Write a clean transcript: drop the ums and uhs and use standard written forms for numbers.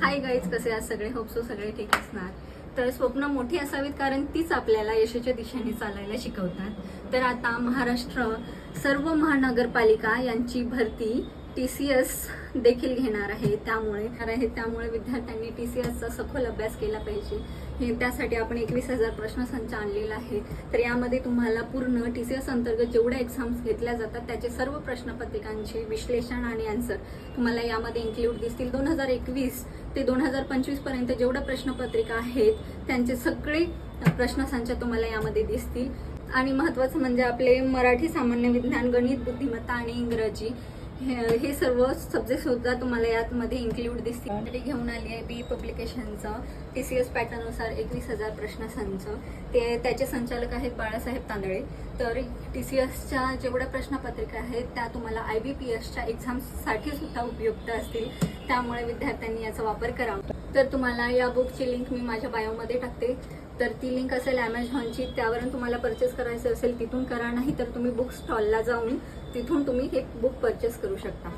Hi guys, कसे आहात सगळे? होप सो सगळे ठीक असणार. तर स्वप्न मोठी असावीत, कारण तीच आपल्याला यशाच्या दिशेने चालायला शिकवतात. तर आता महाराष्ट्र सर्व महानगरपालिका यांची भरती TCS देखील घेणार आहे. त्यामुळे विद्यार्थ्यांनी TCSचा सखोल अभ्यास केला पाहिजे. त्यासाठी आपण 21,000 प्रश्नसंच आणलेला आहे. तर यामध्ये तुम्हाला पूर्ण TCS अंतर्गत जेवढ्या एक्झाम्स घेतल्या जातात त्याचे सर्व प्रश्नपत्रिकांचे विश्लेषण आणि आन्सर तुम्हाला यामध्ये इन्क्लूड दिसतील. 2021 ते 2025 पर्यंत जेवढ्या प्रश्नपत्रिका आहेत त्यांचे सगळे प्रश्नसंच तुम्हाला यामध्ये दिसतील. आणि महत्त्वाचं म्हणजे आपले मराठी, सामान्य विज्ञान, गणित, बुद्धिमत्ता आणि इंग्रजी हे सर्व सब्जेक्ट सुद्धा तुम्हाला यामध्ये इन्क्लूड दिसतील. घेऊन आली आहे बी पब्लिकेशनचं TCS पॅटर्ननुसार 21,000 प्रश्नसंच. त्याचे संचालक आहेत बाळासाहेब तांदळे. तर TCSच्या जेवढ्या प्रश्नपत्रिका आहेत त्या तुम्हाला IBPSच्या एक्झाम्ससाठी सुद्धा उपयुक्त असतील. त्यामुळे विद्यार्थ्यांनी याचा वापर करावा. तर तुम्हाला या बुकची लिंक मी माझ्या बायोमध्ये टाकते. तर ती लिंक असेल Amazonची, त्यावरून तुम्हाला परचेस करायचं असेल तिथून करा, नाही तर तुम्ही बुक स्टॉलला जाऊन तिथून तुम्ही हे बुक परचेस करू शकता.